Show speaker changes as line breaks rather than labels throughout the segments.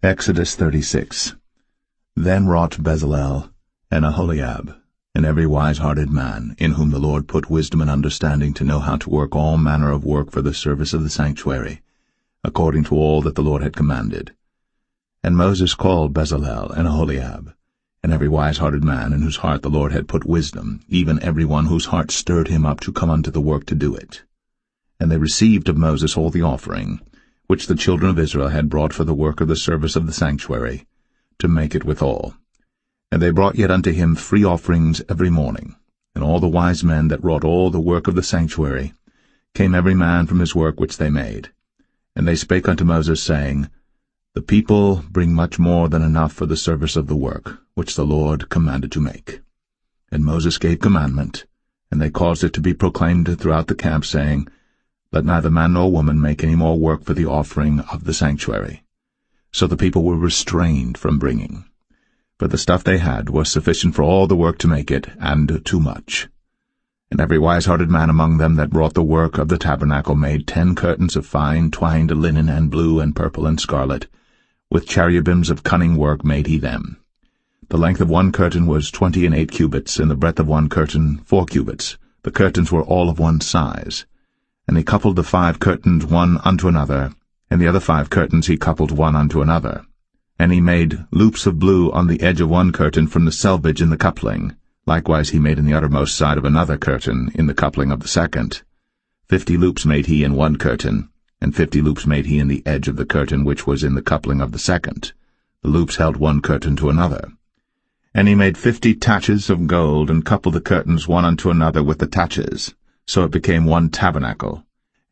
Exodus 36. Then wrought Bezalel and Aholiab, and every wise-hearted man, in whom the Lord put wisdom and understanding to know how to work all manner of work for the service of the sanctuary, according to all that the Lord had commanded. And Moses called Bezalel and Aholiab, and every wise-hearted man in whose heart the Lord had put wisdom, even every one whose heart stirred him up to come unto the work to do it. And they received of Moses all the offering, which the children of Israel had brought for the work of the service of the sanctuary, to make it withal. And they brought yet unto him free offerings every morning. And all the wise men that wrought all the work of the sanctuary came every man from his work which they made. And they spake unto Moses, saying, The people bring much more than enough for the service of the work, which the Lord commanded to make. And Moses gave commandment, and they caused it to be proclaimed throughout the camp, saying, Let neither man nor woman make any more work for the offering of the sanctuary. So the people were restrained from bringing. But the stuff they had was sufficient for all the work to make it, and too much. And every wise-hearted man among them that wrought the work of the tabernacle made 10 curtains of fine twined linen and blue and purple and scarlet. With cherubims of cunning work made he them. The length of one curtain was 28 cubits, and the breadth of one curtain 4 cubits. The curtains were all of one size. And he coupled the 5 curtains one unto another, and the other 5 curtains he coupled one unto another. And he made loops of blue on the edge of one curtain from the selvage in the coupling. Likewise he made in the uttermost side of another curtain in the coupling of the second. 50 loops made he in one curtain, and 50 loops made he in the edge of the curtain which was in the coupling of the second. The loops held one curtain to another. And he made 50 taches of gold, and coupled the curtains one unto another with the taches. So it became one tabernacle.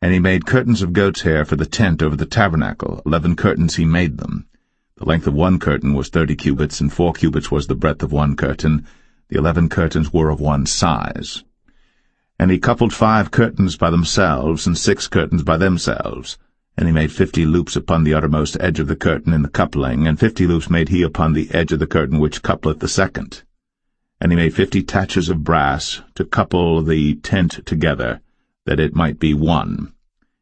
And he made curtains of goat's hair for the tent over the tabernacle. 11 curtains he made them. The length of one curtain was 30 cubits, and 4 cubits was the breadth of one curtain. The 11 curtains were of one size. And he coupled 5 curtains by themselves, and 6 curtains by themselves. And he made 50 loops upon the uttermost edge of the curtain in the coupling, and 50 loops made he upon the edge of the curtain which coupleth the second. And he made 50 taches of brass to couple the tent together, that it might be one.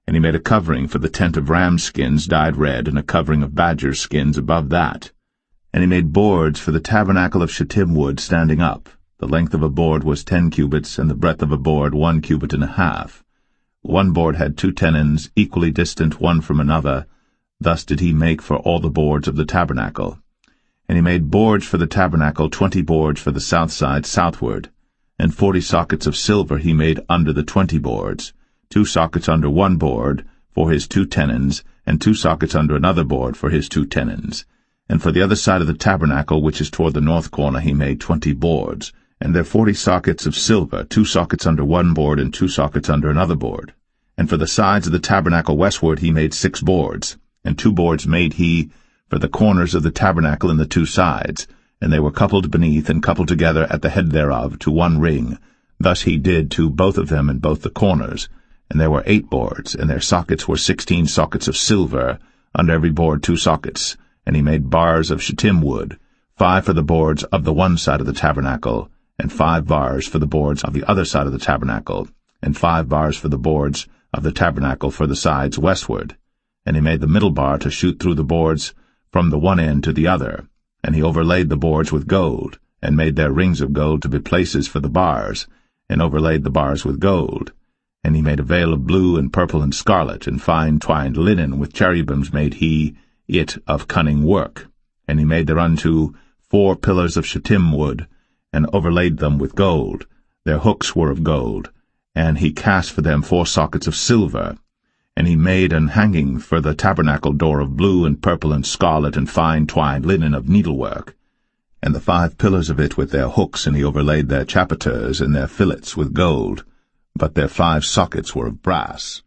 And he made a covering for the tent of ram skins dyed red, and a covering of badger skins above that. And he made boards for the tabernacle of shittim wood standing up. The length of a board was 10 cubits, and the breadth of a board 1 cubit and a half. One board had 2 tenons, equally distant one from another. Thus did he make for all the boards of the tabernacle. And he made boards for the tabernacle, 20 boards for the south side southward. And 40 sockets of silver he made under the 20 boards, 2 sockets under one board for his 2 tenons, and 2 sockets under another board for his 2 tenons. And for the other side of the tabernacle, which is toward the north corner, he made 20 boards, and there 40 sockets of silver, 2 sockets under one board and 2 sockets under another board. And for the sides of the tabernacle westward he made 6 boards, and 2 boards made he for the corners of the tabernacle in the 2 sides, and they were coupled beneath and coupled together at the head thereof to one ring. Thus he did to both of them in both the corners. And there were 8 boards, and their sockets were 16 sockets of silver, under every board 2 sockets. And he made bars of shittim wood, 5 for the boards of the one side of the tabernacle, and 5 bars for the boards of the other side of the tabernacle, and 5 bars for the boards of the tabernacle for the sides westward. And he made the middle bar to shoot through the boards from the one end to the other. And he overlaid the boards with gold, and made their rings of gold to be places for the bars, and overlaid the bars with gold. And he made a veil of blue and purple and scarlet, and fine twined linen with cherubims made he it of cunning work. And he made thereunto 4 pillars of shittim wood, and overlaid them with gold. Their hooks were of gold. And he cast for them 4 sockets of silver. And he made an hanging for the tabernacle door of blue and purple and scarlet and fine twined linen of needlework. And the 5 pillars of it with their hooks, and he overlaid their chapiters and their fillets with gold. But their 5 sockets were of brass.